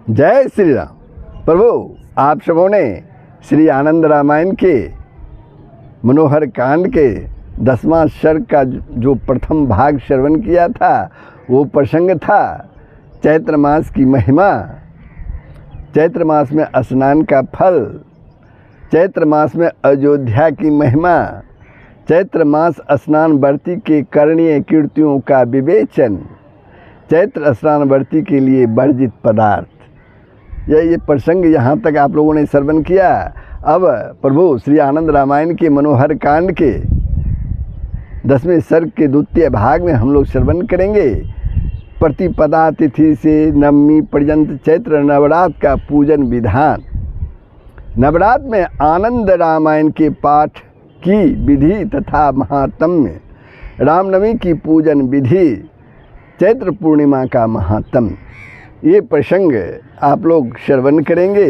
जय श्री राम। प्रभु, आप सबों ने श्री आनंद रामायण के मनोहर कांड के 10वां सर्ग का जो प्रथम भाग श्रवण किया था, वो प्रसंग था चैत्र मास की महिमा, चैत्र मास में स्नान का फल, चैत्र मास में अयोध्या की महिमा, चैत्र मास स्नान व्रती के करणीय कीर्तियों का विवेचन, चैत्र स्नान व्रती के लिए वर्जित पदार्थ। ये प्रसंग यहाँ तक आप लोगों ने श्रवण किया। अब प्रभु श्री आनंद रामायण के मनोहर कांड के 10वें सर्ग के द्वितीय भाग में हम लोग श्रवण करेंगे। प्रतिपदा तिथि से नवमी पर्यंत चैत्र नवरात्र का पूजन विधान। नवरात्र में आनंद रामायण के पाठ की विधि तथा महात्म्य, रामनवमी की पूजन विधि, चैत्र पूर्णिमा का महात्म्य, ये प्रसंग आप लोग श्रवण करेंगे।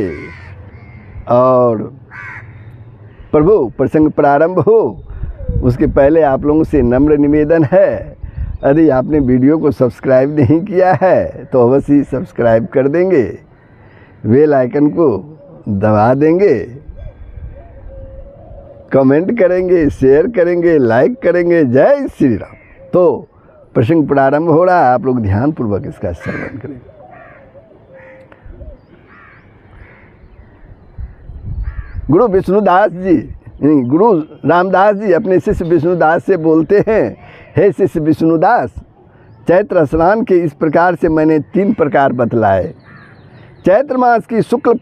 और प्रभु प्रसंग प्रारंभ हो उसके पहले आप लोगों से नम्र निवेदन है, यदि आपने वीडियो को सब्सक्राइब नहीं किया है तो अवश्य ही सब्सक्राइब कर देंगे, बेल आइकन को दबा देंगे, कमेंट करेंगे, शेयर करेंगे, लाइक करेंगे। जय श्री राम। तो प्रसंग प्रारंभ हो रहा है, आप लोग ध्यानपूर्वक इसका श्रवण करेंगे। गुरु विष्णुदास जी, गुरु रामदास जी अपने शिष्य विष्णुदास से बोलते हैं, हे शिष्य विष्णुदास, चैत्र स्नान के इस प्रकार से मैंने 3 प्रकार बतलाए। चैत्र मास की शुक्ल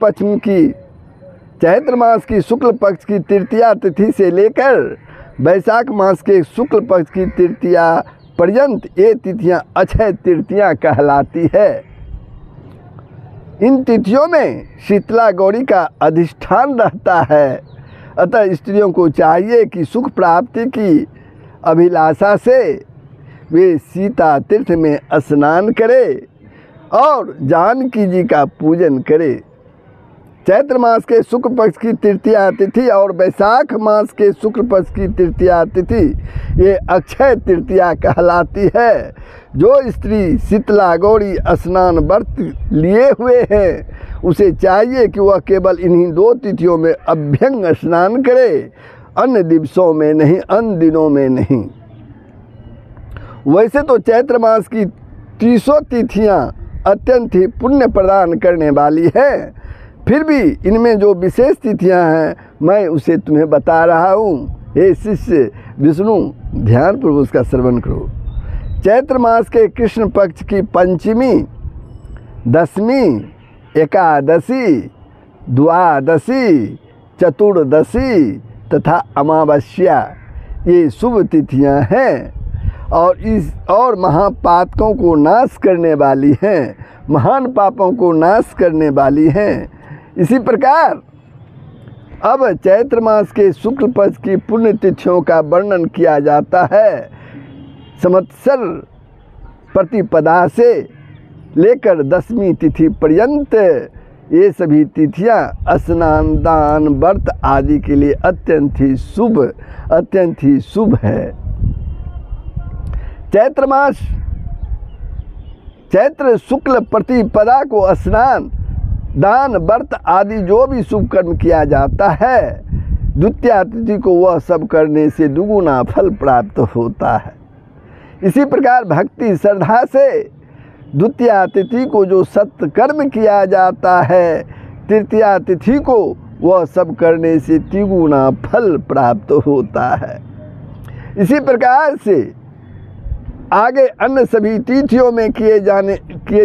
पक्ष की तृतीया तिथि से लेकर वैशाख मास के शुक्ल पक्ष की तृतीया पर्यंत ये तिथियां अक्षय तृतीया कहलाती है। इन तिथियों में शीतला गौरी का अधिष्ठान रहता है, अतः स्त्रियों को चाहिए कि सुख प्राप्ति की अभिलाषा से वे सीता तीर्थ में स्नान करें और जानकी जी का पूजन करें। चैत्र मास के शुक्ल पक्ष की तृतीया तिथि और वैशाख मास के शुक्ल पक्ष की तृतीया तिथि ये अक्षय तृतीया कहलाती है। जो स्त्री शीतला गौरी स्नान व्रत लिए हुए हैं उसे चाहिए कि वह केवल इन्हीं 2 तिथियों में अभ्यंग स्नान करे, अन्य दिवसों में नहीं, अन्य दिनों में नहीं। वैसे तो चैत्र मास की 30 तिथियां अत्यंत ही पुण्य प्रदान करने वाली है, फिर भी इनमें जो विशेष तिथियां हैं मैं उसे तुम्हें बता रहा हूँ। हे शिष्य विष्णु, ध्यानपूर्वक उसका श्रवण करो। चैत्र मास के कृष्ण पक्ष की पंचमी, दशमी, एकादशी, द्वादशी, चतुर्दशी तथा अमावस्या ये शुभ तिथियां हैं और महापातकों को नाश करने वाली हैं, महान पापों को नाश करने वाली हैं। इसी प्रकार अब चैत्र मास के शुक्ल पक्ष की पुण्य तिथियों का वर्णन किया जाता है। संवत्सर प्रतिपदा से लेकर 10वीं तिथि पर्यंत ये सभी तिथियां स्नान, दान, व्रत आदि के लिए अत्यंत ही शुभ है। चैत्र शुक्ल प्रतिपदा को स्नान, दान, व्रत आदि जो भी शुभ कर्म किया जाता है, द्वितीया तिथि को वह सब करने से दुगुना फल प्राप्त होता है। इसी प्रकार भक्ति श्रद्धा से द्वितीया तिथि को जो सत्कर्म किया जाता है, तृतीया तिथि को वह सब करने से तिगुना फल प्राप्त होता है। इसी प्रकार से आगे अन्य सभी तिथियों में किए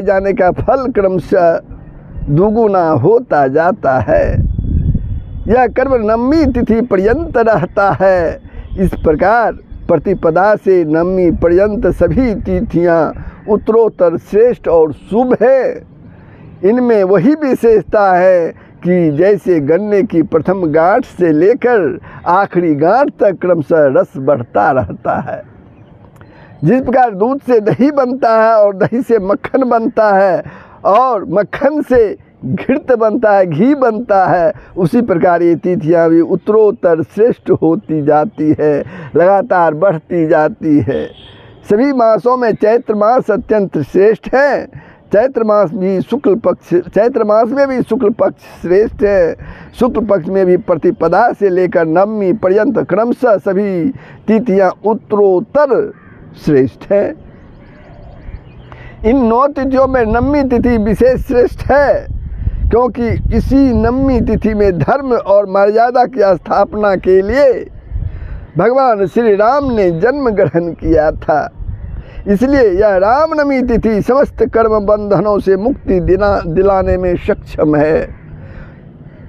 जाने का फल क्रमशः दुगुना होता जाता है। यह कर्म नवमी तिथि पर्यंत रहता है। इस प्रकार प्रतिपदा से नवमी पर्यंत सभी तिथियां उत्तरोत्तर श्रेष्ठ और शुभ है। इनमें वही विशेषता है कि जैसे गन्ने की प्रथम गांठ से लेकर आखिरी गांठ तक क्रमशः रस बढ़ता रहता है। जिस प्रकार दूध से दही बनता है और दही से मक्खन बनता है और मक्खन से घृत बनता है, घी बनता है, उसी प्रकार ये तिथियां भी उत्तरोत्तर श्रेष्ठ होती जाती है, लगातार बढ़ती जाती है। सभी मासों में चैत्र मास अत्यंत श्रेष्ठ है। चैत्र मास में भी शुक्ल पक्ष श्रेष्ठ है। शुक्ल पक्ष में भी प्रतिपदा से लेकर नवमी पर्यंत क्रमशः सभी तिथियां उत्तरोत्तर श्रेष्ठ है। इन 9 तिथियों में नवमी तिथि विशेष श्रेष्ठ है, क्योंकि इसी नवमी तिथि में धर्म और मर्यादा की स्थापना के लिए भगवान श्री राम ने जन्म ग्रहण किया था। इसलिए यह रामनवमी तिथि समस्त कर्म बंधनों से मुक्ति दिलाने में सक्षम है।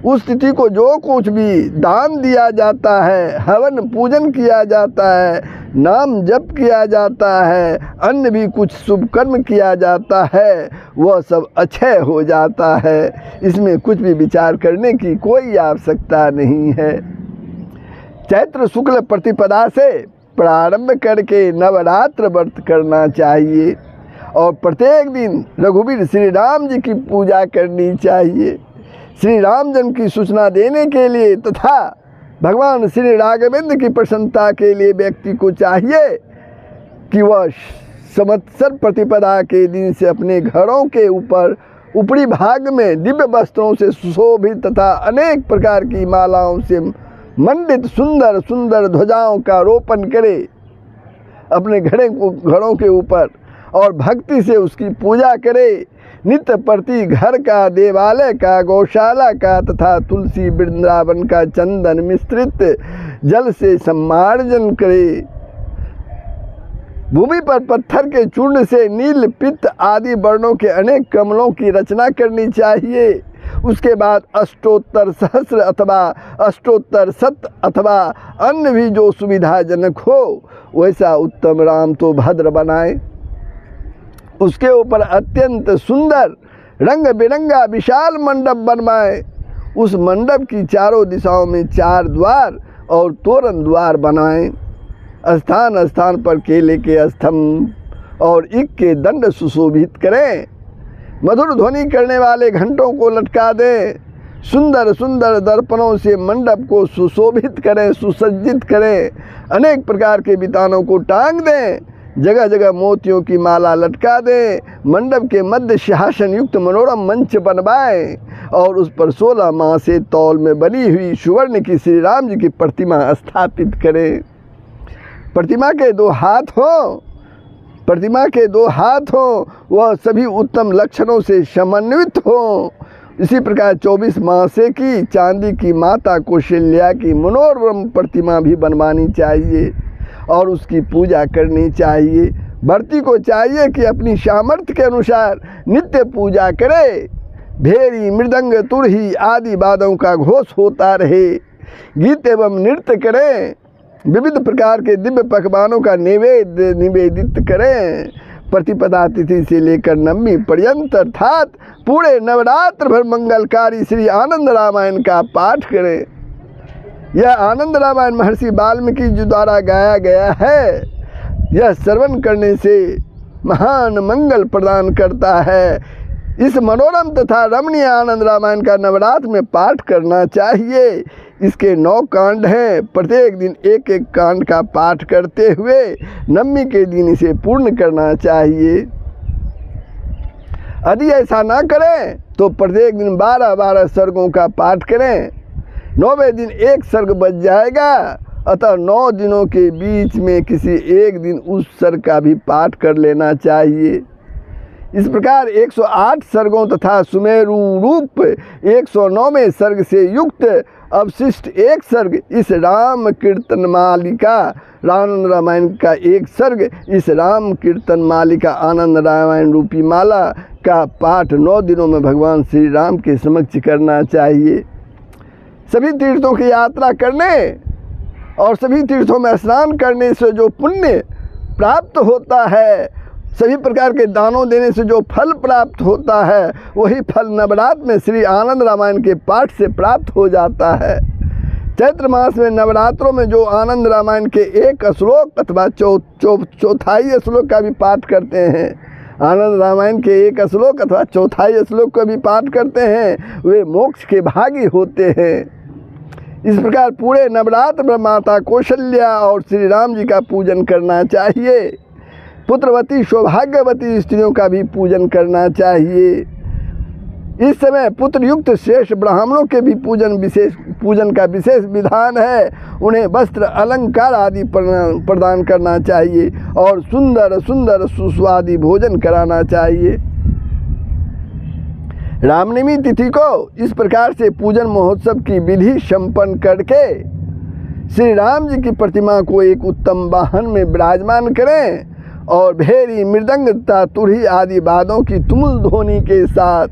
उस तिथि को जो कुछ भी दान दिया जाता है, हवन पूजन किया जाता है, नाम जप किया जाता है, अन्य भी कुछ शुभ कर्म किया जाता है, वह सब अक्षय हो जाता है। इसमें कुछ भी विचार करने की कोई आवश्यकता नहीं है। चैत्र शुक्ल प्रतिपदा से प्रारंभ करके नवरात्र व्रत करना चाहिए और प्रत्येक दिन रघुवीर श्री राम जी की पूजा करनी चाहिए। श्री रामजन की सूचना देने के लिए तथा भगवान श्री राघवेंद्र की प्रसन्नता के लिए व्यक्ति को चाहिए कि वह संवत्सर प्रतिपदा के दिन से अपने घरों के ऊपरी भाग में दिव्य वस्त्रों से सुशोभित तथा अनेक प्रकार की मालाओं से मंडित सुंदर सुंदर ध्वजाओं का रोपण करे अपने घरों के ऊपर और भक्ति से उसकी पूजा करे। नित्य प्रति घर का, देवालय का, गौशाला का तथा तुलसी वृंदावन का चंदन मिश्रित जल से सम्मार्जन करे। भूमि पर पत्थर के चूर्ण से नील पित्त आदि वर्णों के अनेक कमलों की रचना करनी चाहिए। उसके बाद अष्टोत्तर सहस्र अथवा अष्टोत्तर शत अथवा अन्य भी जो सुविधाजनक हो वैसा उत्तम राम तो भद्र बनाए। उसके ऊपर अत्यंत सुंदर रंग बिरंगा विशाल मंडप बनवाए। उस मंडप की चारों दिशाओं में 4 द्वार और तोरण द्वार बनाएं। स्थान स्थान पर केले के स्तंभ और ईख के दंड सुशोभित करें। मधुर ध्वनि करने वाले घंटों को लटका दें। सुंदर सुंदर दर्पणों से मंडप को सुशोभित करें, सुसज्जित करें। अनेक प्रकार के बितानों को टांग दें। जगह जगह मोतियों की माला लटका दें। मंडप के मध्य सिंहासन युक्त मनोरम मंच बनवाएं और उस पर 16 माह से तौल में बनी हुई सुवर्ण की श्री राम जी की प्रतिमा स्थापित करें। प्रतिमा के 2 हाथ हों, वह सभी उत्तम लक्षणों से समन्वित हों। इसी प्रकार 24 मासे की चांदी की माता कौशल्या की मनोरम प्रतिमा भी बनवानी चाहिए और उसकी पूजा करनी चाहिए। भर्ती को चाहिए कि अपनी सामर्थ्य के अनुसार नित्य पूजा करे। भेरी, मृदंग, तुरही आदि वाद्यों का घोष होता रहे। गीत एवं नृत्य करें। विविध प्रकार के दिव्य पकवानों का निवेदित करें। प्रतिपदा तिथि से लेकर नवमी पर्यंत अर्थात पूरे नवरात्र भर मंगलकारी श्री आनंद रामायण का पाठ करें। यह आनंद रामायण महर्षि वाल्मीकि जी द्वारा गाया गया है। यह श्रवण करने से महान मंगल प्रदान करता है। इस मनोरम तथा रमणीय आनंद रामायण का नवरात्र में पाठ करना चाहिए। इसके 9 कांड हैं। प्रत्येक दिन एक एक कांड का पाठ करते हुए नवमी के दिन इसे पूर्ण करना चाहिए। यदि ऐसा ना करें तो प्रत्येक दिन 12-12 सर्गों का पाठ करें। 9वें दिन 1 सर्ग बच जाएगा, अतः 9 दिनों के बीच में किसी एक दिन उस सर्ग का भी पाठ कर लेना चाहिए। इस प्रकार 108 सर्गों तथा सुमेरु रूप 109वें सर्ग से युक्त अवशिष्ट 1 सर्ग इस राम कीर्तन मालिका आनंद रामायण का 1 सर्ग इस राम कीर्तन मालिका आनंद रामायण रूपी माला का पाठ 9 दिनों में भगवान श्री राम के समक्ष करना चाहिए। सभी तीर्थों की यात्रा करने और सभी तीर्थों में स्नान करने से जो पुण्य प्राप्त होता है, सभी प्रकार के दानों देने से जो फल प्राप्त होता है, वही फल नवरात्र में श्री आनंद रामायण के पाठ से प्राप्त हो जाता है। चैत्र मास में नवरात्रों में जो आनंद रामायण के 1 श्लोक अथवा चौथाई श्लोक का भी पाठ करते हैं, आनंद रामायण के 1 श्लोक अथवा चौथाई श्लोक का भी पाठ करते हैं, वे मोक्ष के भागी होते हैं। इस प्रकार पूरे नवरात्र में माता कौशल्या और श्री राम जी का पूजन करना चाहिए। पुत्रवती सौभाग्यवती स्त्रियों का भी पूजन करना चाहिए। इस समय पुत्रयुक्त श्रेष्ठ ब्राह्मणों के भी पूजन का विशेष विधान है। उन्हें वस्त्र अलंकार आदि प्रदान करना चाहिए और सुंदर सुंदर सुस्वादु भोजन कराना चाहिए। रामनवमी तिथि को इस प्रकार से पूजन महोत्सव की विधि संपन्न करके श्री राम जी की प्रतिमा को एक उत्तम वाहन में विराजमान करें और भेरी, मृदंग तथा तुरही आदि वाद्यों की तुमुल ध्वनि के साथ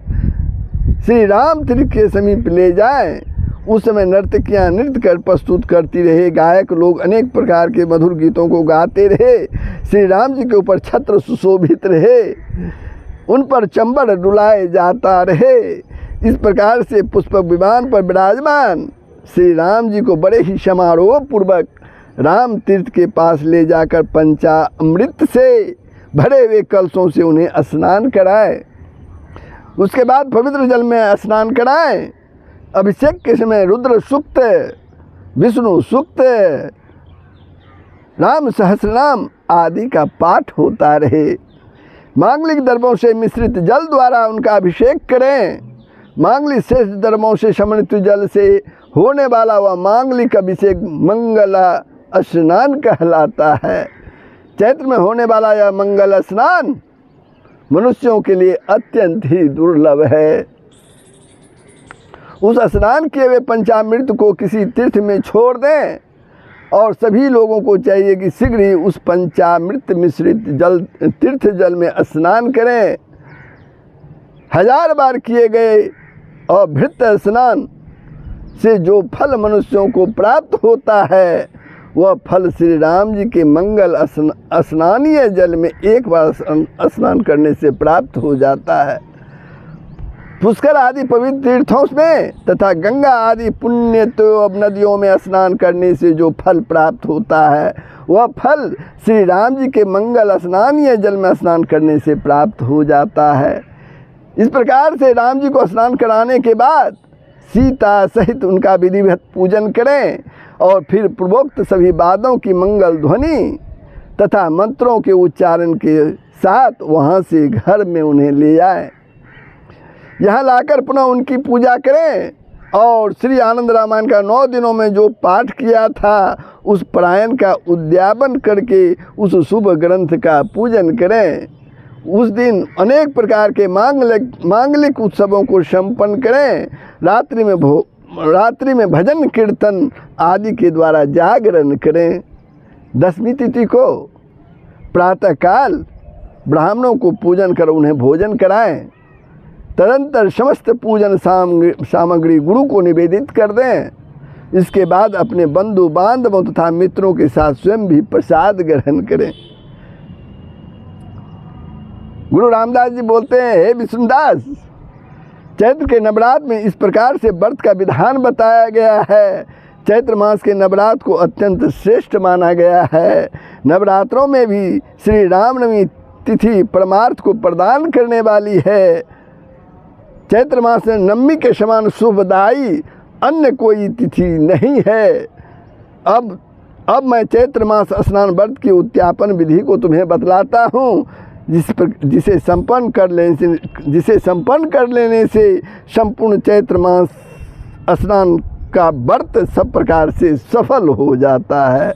श्री राम तीर्थ के समीप ले जाएं। उस समय नर्तकियां नृत्य कर प्रस्तुत करती रहे, गायक लोग अनेक प्रकार के मधुर गीतों को गाते रहे, श्री राम जी के ऊपर छत्र सुशोभित रहे, उन पर चंबड़ डुलाए जाता रहे। इस प्रकार से पुष्पक विमान पर विराजमान श्री राम जी को बड़े ही समारोह पूर्वक राम तीर्थ के पास ले जाकर पंचामृत से भरे हुए कलशों से उन्हें स्नान कराएं। उसके बाद पवित्र जल में स्नान कराएं। अभिषेक के समय रुद्र सूक्त, विष्णु सूक्त, राम सहस्रनाम आदि का पाठ होता रहे। मांगलिक द्रव्यों से मिश्रित जल द्वारा उनका अभिषेक करें। मांगलिक श्रेष्ठ द्रव्यों से समृत जल से होने वाला वह मांगलिक अभिषेक मंगला स्नान कहलाता है। चैत्र में होने वाला यह मंगल स्नान मनुष्यों के लिए अत्यंत ही दुर्लभ है। उस स्नान किए हुए पंचामृत को किसी तीर्थ में छोड़ दें और सभी लोगों को चाहिए कि शीघ्र ही उस पंचामृत मिश्रित तीर्थ जल में स्नान करें। 1000 बार किए गए और भृत स्नान से जो फल मनुष्यों को प्राप्त होता है वह फल श्री राम जी के मंगल स्नानीय जल में एक बार स्नान करने से प्राप्त हो जाता है। पुष्कर आदि पवित्र तीर्थों में तथा गंगा आदि पुण्य नदियों में स्नान करने से जो फल प्राप्त होता है वह फल श्री राम जी के मंगल स्नानीय जल में स्नान करने से प्राप्त हो जाता है। इस प्रकार से राम जी को स्नान कराने के बाद सीता सहित उनका विधिवत पूजन करें और फिर पूर्वोक्त सभी वाद्यों की मंगल ध्वनि तथा मंत्रों के उच्चारण के साथ वहाँ से घर में उन्हें ले आए। यहाँ लाकर पुनः उनकी पूजा करें और श्री आनंद रामायण का 9 दिनों में जो पाठ किया था उस पारायण का उद्यापन करके उस शुभ ग्रंथ का पूजन करें। उस दिन अनेक प्रकार के मांगलिक उत्सवों को संपन्न करें। रात्रि में भजन कीर्तन आदि के द्वारा जागरण करें। 10वीं तिथि को प्रातःकाल ब्राह्मणों को पूजन कर उन्हें भोजन कराएं। तदंतर समस्त पूजन सामग्री गुरु को निवेदित कर दें। इसके बाद अपने बंधु बांधवों तथा मित्रों के साथ स्वयं भी प्रसाद ग्रहण करें। गुरु रामदास जी बोलते हैं, हे विष्णुदास, चैत्र के नवरात्र में इस प्रकार से व्रत का विधान बताया गया है। चैत्र मास के नवरात्र को अत्यंत श्रेष्ठ माना गया है। नवरात्रों में भी श्री रामनवमी तिथि परमार्थ को प्रदान करने वाली है। चैत्र मास में नवमी के समान शुभदायी अन्य कोई तिथि नहीं है। अब मैं चैत्र मास स्नान व्रत की उद्यापन विधि को तुम्हें बतलाता हूँ, जिसे संपन्न कर लेने से संपूर्ण चैत्र मास स्नान का व्रत सब प्रकार से सफल हो जाता है।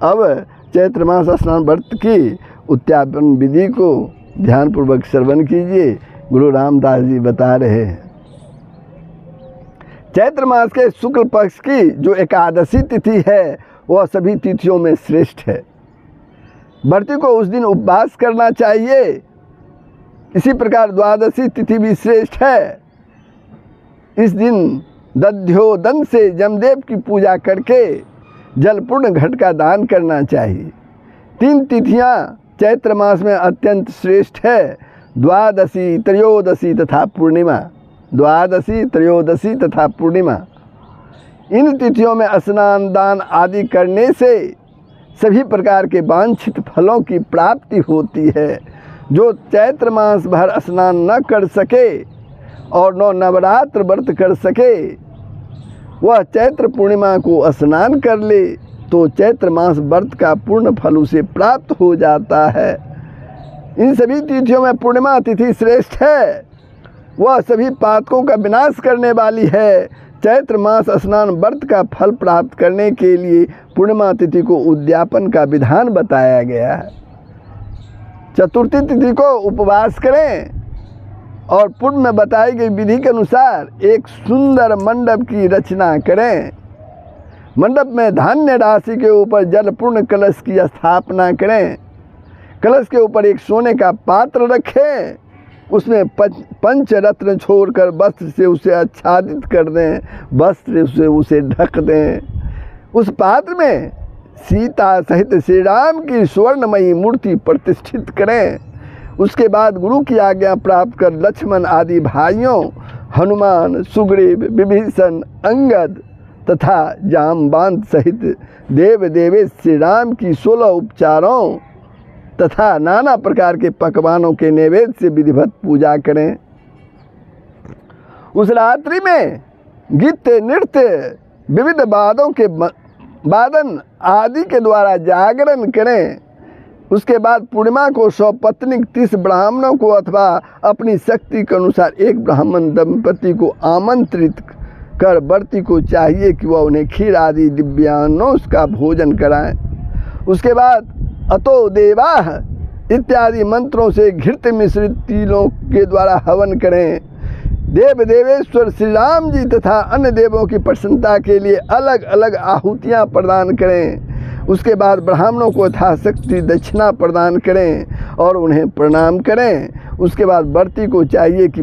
अब चैत्र मास स्नान व्रत की उद्यापन विधि को ध्यानपूर्वक श्रवण कीजिए। गुरु रामदास जी बता रहे हैं, चैत्र मास के शुक्ल पक्ष की जो एकादशी तिथि है वह सभी तिथियों में श्रेष्ठ है। व्रती को उस दिन उपवास करना चाहिए। इसी प्रकार द्वादशी तिथि भी श्रेष्ठ है। इस दिन दध्योदन से जमदेव की पूजा करके जलपूर्ण घट का दान करना चाहिए। 3 तिथियां चैत्र मास में अत्यंत श्रेष्ठ है, द्वादशी, त्रयोदशी तथा पूर्णिमा। द्वादशी, त्रयोदशी तथा पूर्णिमा, इन तिथियों में स्नान दान आदि करने से सभी प्रकार के वांछित फलों की प्राप्ति होती है। जो चैत्र मास भर स्नान न कर सके और न नवरात्र व्रत कर सके वह चैत्र पूर्णिमा को स्नान कर ले तो चैत्र मास व्रत का पूर्ण फल उसे प्राप्त हो जाता है। इन सभी तिथियों में पूर्णिमा तिथि श्रेष्ठ है, वह सभी पातकों का विनाश करने वाली है। चैत्र मास स्नान व्रत का फल प्राप्त करने के लिए पूर्णिमा तिथि को उद्यापन का विधान बताया गया है। चतुर्थी तिथि को उपवास करें और पूर्व में बताई गई विधि के अनुसार एक सुंदर मंडप की रचना करें। मंडप में धान्य राशि के ऊपर जलपूर्ण कलश की स्थापना करें। कलश के ऊपर एक सोने का पात्र रखें, उसमें पंचरत्न छोड़कर वस्त्र से उसे आच्छादित कर दें, वस्त्र से उसे ढक दें। उस पात्र में सीता सहित श्री राम की स्वर्णमयी मूर्ति प्रतिष्ठित करें। उसके बाद गुरु की आज्ञा प्राप्त कर लक्ष्मण आदि भाइयों, हनुमान, सुग्रीव, विभीषण, अंगद तथा जामवंत सहित देव देवेश श्री राम की 16 उपचारों तथा नाना प्रकार के पकवानों के नैवेद्य से विधिवत पूजा करें। उस रात्रि में गीत, नृत्य, विविध वादों के वादन आदि के द्वारा जागरण करें। उसके बाद पूर्णिमा को सौपत्निक 30 ब्राह्मणों को अथवा अपनी शक्ति के अनुसार एक ब्राह्मण दंपति को आमंत्रित कर व्रती को चाहिए कि वह उन्हें खीर आदि दिव्यान्नों का भोजन कराएं। उसके बाद अतो देवाः इत्यादि मंत्रों से घृत मिश्रित तिलों के द्वारा हवन करें। देव देवेश्वर श्री राम जी तथा अन्य देवों की प्रसन्नता के लिए अलग अलग आहुतियाँ प्रदान करें। उसके बाद ब्राह्मणों को यथाशक्ति दक्षिणा प्रदान करें और उन्हें प्रणाम करें। उसके बाद व्रती को चाहिए कि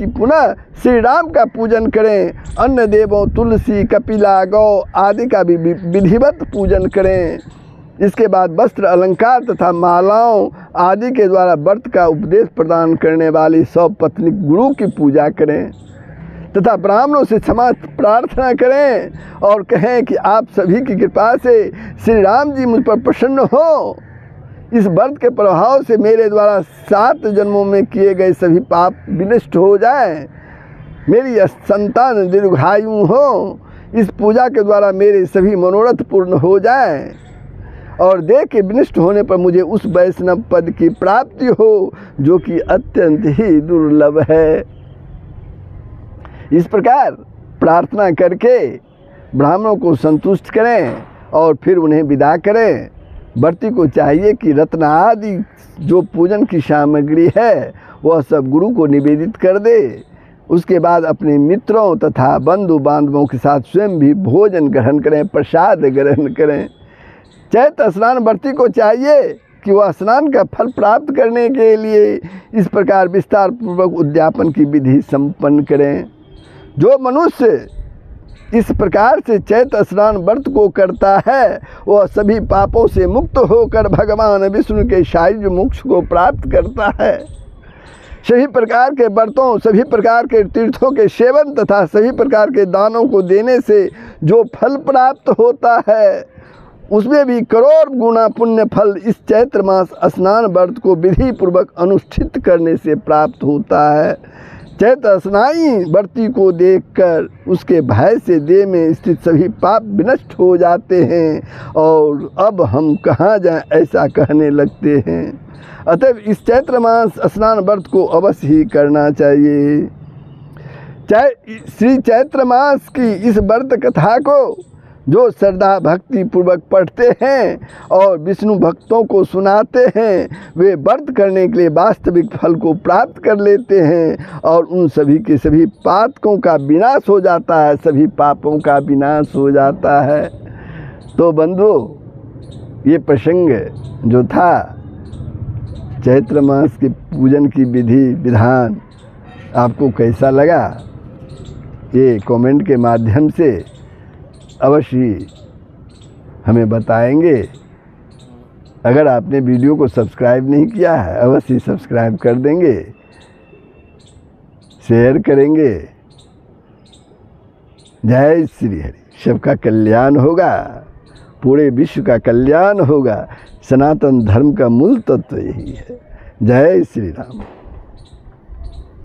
पुनः श्री राम का पूजन करें। अन्य देवों तुलसी, कपिला, गौ आदि का भी विधिवत पूजन करें। इसके बाद वस्त्र, अलंकार तथा मालाओं आदि के द्वारा व्रत का उपदेश प्रदान करने वाली सौपत्निक गुरु की पूजा करें तथा ब्राह्मणों से क्षमा प्रार्थना करें और कहें कि आप सभी की कृपा से श्री राम जी मुझ पर प्रसन्न हो। इस व्रत के प्रभाव से मेरे द्वारा 7 जन्मों में किए गए सभी पाप विनष्ट हो जाएं, मेरी संतान दीर्घायु हो। इस पूजा के द्वारा मेरे सभी मनोरथ पूर्ण हो जाएं और देह के विनष्ट होने पर मुझे उस वैष्णव पद की प्राप्ति हो जो कि अत्यंत ही दुर्लभ है। इस प्रकार प्रार्थना करके ब्राह्मणों को संतुष्ट करें और फिर उन्हें विदा करें। व्रती को चाहिए कि रत्न आदि जो पूजन की सामग्री है वह सब गुरु को निवेदित कर दे। उसके बाद अपने मित्रों तथा बंधु बांधवों के साथ स्वयं भी भोजन ग्रहण करें, प्रसाद ग्रहण करें। चैत्र स्नान व्रती को चाहिए कि वह स्नान का फल प्राप्त करने के लिए इस प्रकार विस्तार पूर्वक उद्यापन की विधि संपन्न करें। जो मनुष्य इस प्रकार से चैत्र स्नान व्रत को करता है वह सभी पापों से मुक्त होकर भगवान विष्णु के सायुज मोक्ष को प्राप्त करता है। सभी प्रकार के व्रतों, सभी प्रकार के तीर्थों के सेवन तथा सभी प्रकार के दानों को देने से जो फल प्राप्त होता है उसमें भी करोड़ गुना पुण्य फल इस चैत्र मास स्नान व्रत को विधि पूर्वक अनुष्ठित करने से प्राप्त होता है। चैत्र स्नाई व्रती को देखकर उसके भय से देह में स्थित सभी पाप विनष्ट हो जाते हैं और अब हम कहाँ जाएं ऐसा कहने लगते हैं। अतः इस चैत्र मास स्नान व्रत को अवश्य ही करना चाहिए। श्री चैत्र मास की इस व्रत कथा को जो श्रद्धा भक्ति पूर्वक पढ़ते हैं और विष्णु भक्तों को सुनाते हैं वे व्रत करने के लिए वास्तविक फल को प्राप्त कर लेते हैं और उन सभी के सभी पातकों का विनाश हो जाता है, सभी पापों का विनाश हो जाता है। तो बंधु, ये प्रसंग जो था चैत्र मास के पूजन की विधि विधान आपको कैसा लगा ये कमेंट के माध्यम से अवश्य हमें बताएंगे। अगर आपने वीडियो को सब्सक्राइब नहीं किया है अवश्य सब्सक्राइब कर देंगे, शेयर करेंगे। जय श्री हरि। सबका कल्याण होगा, पूरे विश्व का कल्याण होगा। सनातन धर्म का मूल तत्व यही है। जय श्री राम।